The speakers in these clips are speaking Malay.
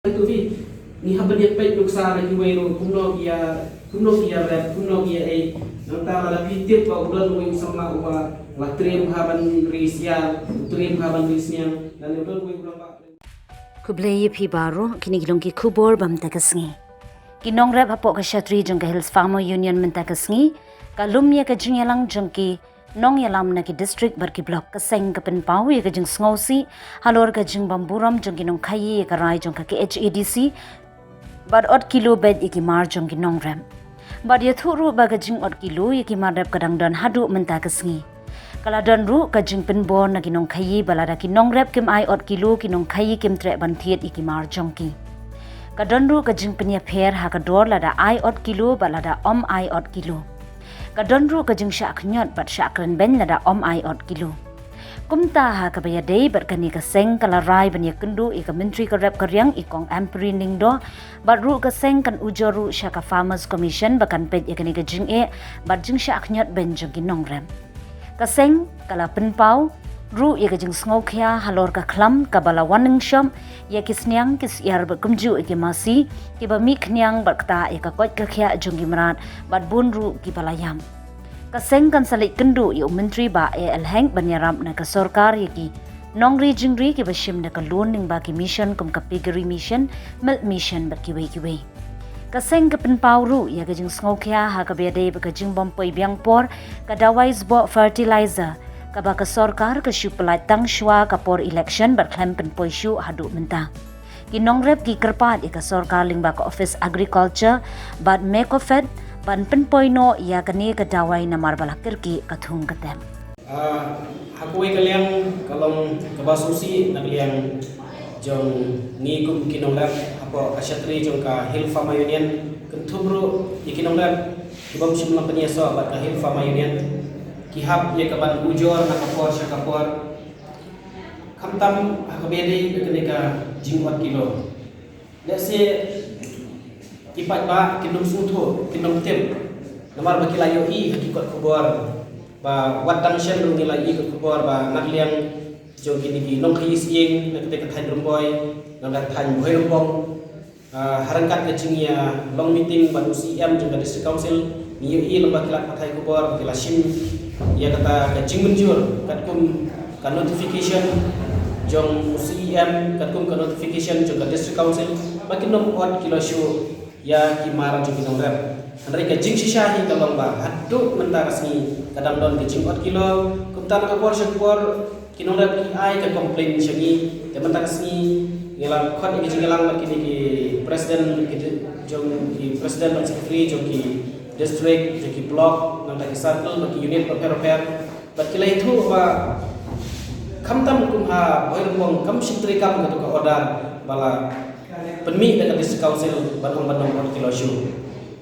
Itu ni habanya pet nuksa lagi wairo kuno kia rap kuno kia antara la pitip pa ulan wing sama uwa la trim haban risya trim haban risnya dan ulan wing ulan ba Kublai phi baru kini gilong ki kubor bam takasngi kinong rap hapo ka shatri jong ka Hills Farmer Union men takasngi kalum ye ka jingyalang jong ki nong yalam na ki district bar ki block ka seng ka pen pau ye ka jing sngosi halor ka jing bamburam jong ki nong khai ka rai jong ka HADC bar ot kilo bed iki mar jong ki nong ram bar ye thuru ba ka jing ot kilo ye ki mar rap kadang don hadu men takasngi kala don ru ka jing pen bon na ki nong khai balada ki nong rap kim ai ot kilo ki nong khai kim tre ban thiet iki mar jong ki ka don ru ka jing pen ya pher ha ka dor lada ai ot kilo balada ai ot kilo ka donru ka jing syak nyot bat syakren ben lada ai ot kilo kumta ha ka baya dei bar kani ka seng kala rai ban ya kendu i ka menteri ka rep ka riang i kong ampri ning do bat ru ka seng kan ujoru syaka farmers commission bakan pet ya kani ka jing bat jing syak nyot ben jong ginong rem ka seng kala penpau ru ya ka jing sngokhya halor ka khlam ka bala waning shom ya kisnyang kis yar ba kumju ki masi ki ba mi khnyang bakta ya ka kot ka khya jong gimrat bat bun ru ki balayam ka seng kan salik kendu ya menteri ba al hang banyaram na ka sarkar ya ki nongri jingri ki ba shim na ka lun ning ba ki mission kum ka piggery mission milk mission ba ki wei ka seng ka penpau ru ya ka jing sngokhya ha ka be dei ba ka jing bom poi biang por ka dawais bo fertilizer kaba ka sarkar ka syupalai tang shwa ka por election bar klem pen poishu hadu menta kinong rep ki kerpat ka sarkar ling ba ka office agriculture bad mekofed ban pen poino ya kani ka dawai na marbala kirki ka thung ka tem hakui kalian kalong kabasusi na kalian jong ni kum kinong rep apo asyatri jong ka Hills Farmer Union kentubru ikinong rep kibam simlang penyeso ba ka Hills Farmer Union kihap ye kaban ujor na kapor sya kapor kamtam hakabedi kenika jingwat kilo lese ipat ba kinum sutho kinum tem namar bakilayo i hakikot kubor ba watang syen rung nilai ke kubor ba nakliang jong kini nong khis yeng na ketika than rumboy nang than boy rumpong harangkat ke jingya long meeting ba UCM jong district council ni i lembak kilat pathai kubor bakila sim ya kata kacing menjur katkum ka notification jong UCM katkum ka notification jong district council makin nom hot kilo show ya kimar jong kinong rep andai ka jing sisyahi kalong ba haduk mentar sni kadang don kacing hot kilo kumtan ka por syakor kinong rep ki ai ka complain syangi te mentar sni ngelang khot ki jingelang makin ki presiden jong ki presiden ban secretary jong ki district jong ki block nang ta circle bagi unit repair bakila itu ba kamtam kumha boirmong kam sitri kam ka order bala penmi dekat district council banong kilo shu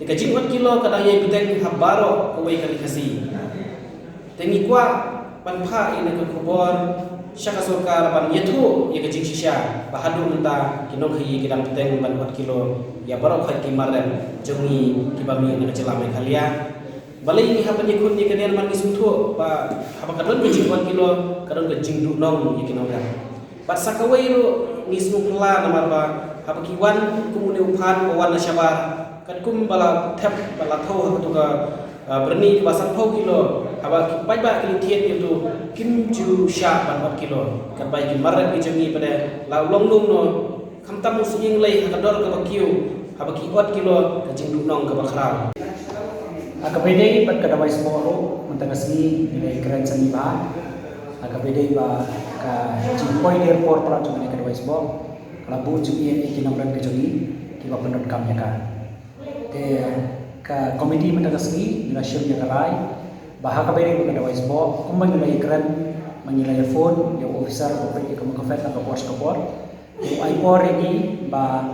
tika jingwat kilo kadang ye bideng habaro ko wei kali kasi tengi kwa panpha ine ko kubor syaka sarkar ban yetu ye kajing sisya bahadu menta kinong hi kidang bideng ban kilo ya baro khat kimaren jongi kibami na celame khalia balai ni hapan yakun ni kadian man isutho ba habakadon ke jingwan kilo kadon ke jingdu nong ikinong kan bat sakawai ro ngisnu kla namar ba habakiwan kumune uphan wan na syabar kan kum bala thep bala tho hatu ka berni ba sanpho kilo habaki pai ba kili thiet itu kim ju sya ban kilo kan bai ki marat ki jongi pada la long lung no kamtam using lei hakador ka bakiu habaki 4 kilo ka jingdu nong ka bakhrau akabede pat kadawai semoro mentangasni nilai keren seni ba akabede ba ka jingpoi airport pra jong ni kadawai semoro kala bu jing ni kinong ran ke jongi ki ba pendon kam ya ka te ka komiti mentangasni nila syur ya karai ba akabede ba kadawai semoro kumbang nilai keren mangilai phone ya officer ko pe ko ka fet ka pos ka por ai por ini ba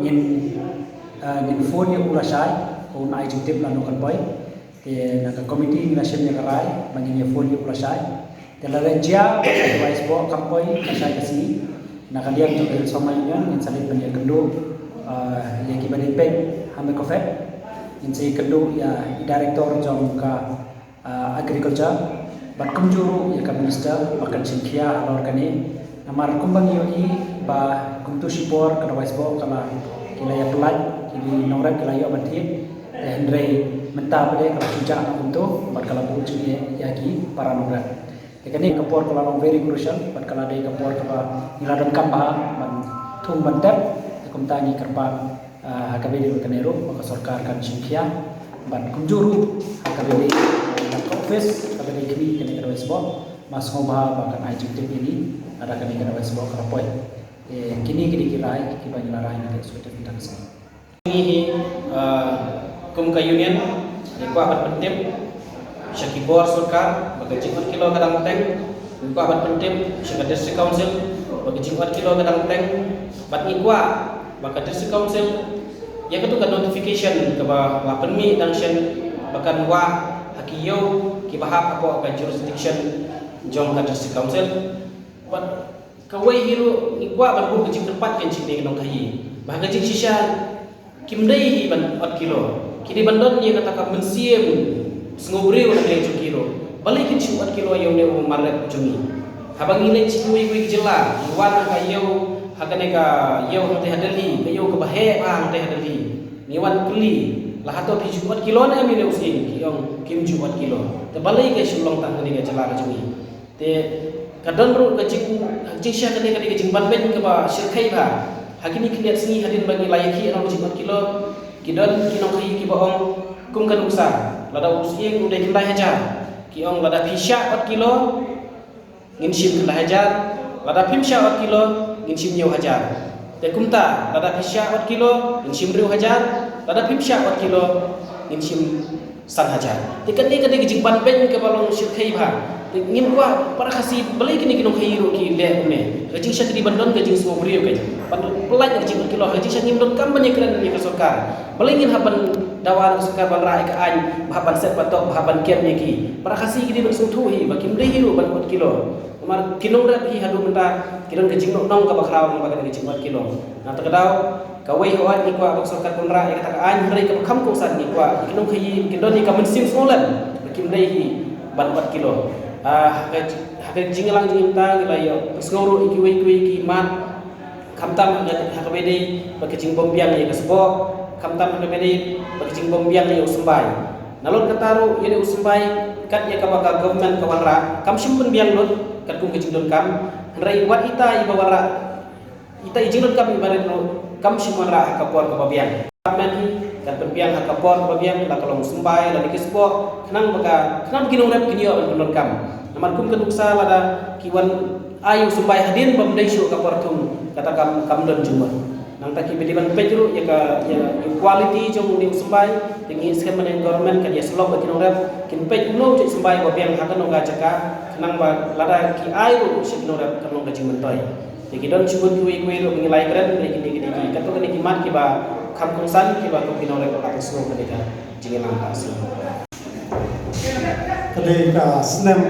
nyin phone ya urasai kung ay jitip na nukan boy ke naka committee na siya niya karay mangin yung folio plasay talagang siya advice po kampoy kasay kasi nakaliyang yung Hills Farmer Union yung salit pa niya kendo yung kibalipin hame ko fet yung sa kendo yung director yung ka agriculture bat kumjuru yung ka minister makan sinkya alor kani namar kumbang yung ba kumtu sipor kana waisbo kala kila ya pelat kini nongret kila yo bantit Hendrei mentah pada kalau sujak untuk buat kalau buku curi yaki para nongret. Kini kapor kalau very crucial buat kalau ada kapor kalau niladan kapah ban tung bantep kumtani kerpa hakabedi kanero maka sarkar kan singkia ban kunjuru hakabedi office hakabedi kini kada waisbo mas ngobah bahkan adjektif ini ada kini kada waisbo kerapoy kini kirai kiba nilarai nanti sudah kita kesana ini kum ka union ko akan penting syakibor sarkar bagi 4 kilo kadang teng ko akan penting syakibor district council bagi 4 kilo kadang teng bat ni ko baka district council ya ketu ka notification ke ba penmi dan shen bahkan wa hakiyo ki bahap apa ka jurisdiction jong ka district council bat kawai hiru ni ko ban bu ke tempat kan cik ni nong kai bah ka cik shisha kimdai hi ban 4 kilo kini bandon dia kata mensiem sengobri orang yang kilo balik ke 4 kilo yang ne maret jumi habang ile cikui kui jela wan ka yau hakane ka yau hante hadali ka yau ka bahe ba hante hadali ni wan kli la hato pi 4 kilo na mi ne usin ki yong kim 4 kilo te balik ke sulong tang ne ka jela ka jumi te kadon ru ka jingsha kane ka jingban ben ka ba shirkai ba hakini kliat sini hadin bagi layaki orang 4 kilo kidon kinong kai ki baong kum kan usa lada usieng udah kindai hajar ki ong lada pisha 4 kilo ngin sim kindai hajar lada pimsha 4 kilo ngin sim nyu hajar te kumta lada pisha 4 kilo ngin sim riu hajar lada pimsha 4 kilo ngin sim san hajar te kan ni jingban ben ke balong shirkai ba ngin kwa para kasi beli kini kinong kai ru ki le ne gajing sha di bandon gajing semua beriu ke pelaj gajing kilo gajing sha ngim don kam banyak keren ni ke sokar beli ngin haban dawan sokar ban rai ka an haban set patok haban kem ni ki para kasi kini ben sung thuhi ba kim dei ru ban 4 kilo mar kinong rat hi hadu menta kiron gajing nong ka bakraw ba gajing 4 kilo na takadaw kawai hawat ni kwa sokar ban rai ka an hari ka kham ko san ni kwa kinong kai kindon ni ka men sim solan kim dei hi ban 4 kilo hakai jingalang jingta layo sngoro ikiwe ki mat kamtam hakabedi bagi jing bombiang ya kasbo kamtam hakabedi bagi jing bombiang ya usumbai nalon kataru yene usumbai kat ya kabaka government kawanra kam simpun biang lot kat kum jing don kam rai wat ita ibawara ita jing don kam ibare no kam simara hakapor kababiang kamen kan perbiang hakapor kababiang la kalau usumbai la dikisbo kenang kinong rep kinyo don kam naman kum kenuksa lada kiwan ayu sumbai hadin bamdai syu kaportum kata kam don juma nang taki bediban pejru ya ka ya quality jong ni sumbai tingi skem manen government kan ya slok bagi norep kin pej uno cek sumbai babiang hakan noga jaka nang ba lada ki ayu sik norep kan noga jimen toy jadi don subun kui ro ngilai keren kini kato kan ki mat ki ba kam kongsan ki ba ko kinorep atas no ketika jingelang asli ketika snem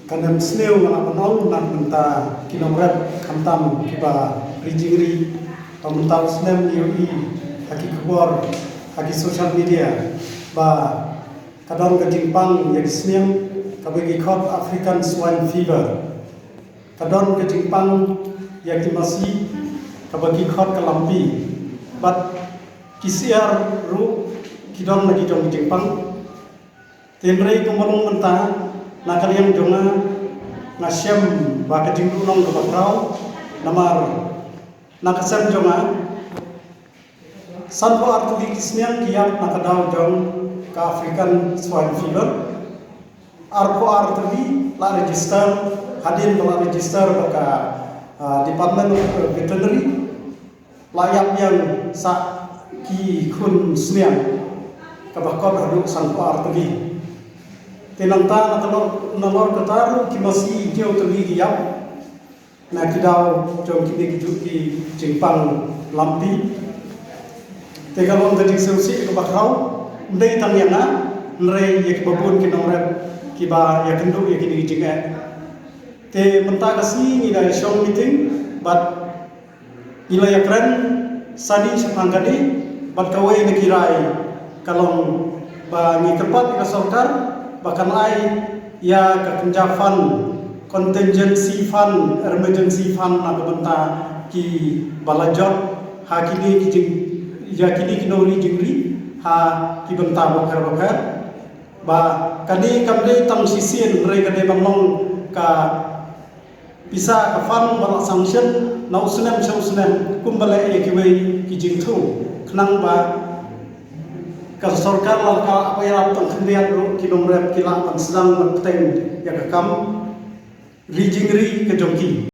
kanem sneu ngana penau nan menta kinomret kamtam kiba rijingri pamenta snem yoi haki kubor haki social media ba kadang kejingpang yang snem kabagi khot African swine fever kadang kejingpang yang masih kabagi khot kelambi bat kisiar ru kidon lagi jong kejingpang Tenrei kumalong menta nakaliang jonga ngasyam baka jinglunong kabakraw namar nakasam jonga sanpo artu di kisniang kiyak nakadaw jong ka African swine fever arpo artu di la register hadin la register baka Department of Veterinary layak yang sa ki kun sniang kabakot hadu sanpo artu di tenanta nalor kataru ki masih jauh terligi yap na kidau jom kini ki jingpang lampi tegalon tadi seusi ke bakrau ndai tangyana nrei yak babun ki nomret ki ba yak kendu yak kini jinga te menta kasi ni dari shong meeting but ila yakran sadi sepangkadi bat kawai nekirai kalong ba ni tempat ka sarkar bahkan ai ya kekenjafan contingency fund emergency fund na benta ki balajot ha kini ki jing ya kini kinori jingri ha ki banta bakar ba kani kamde tang sisien re kade banglong ka bisa ka fan bala sanction na usnem kumbale e kiwei ki jingthu khnang ba ka sarkar lal ka apayap tang khlian ro kinong rep kila pan sedang teng ya ka kam rijingri ke jongki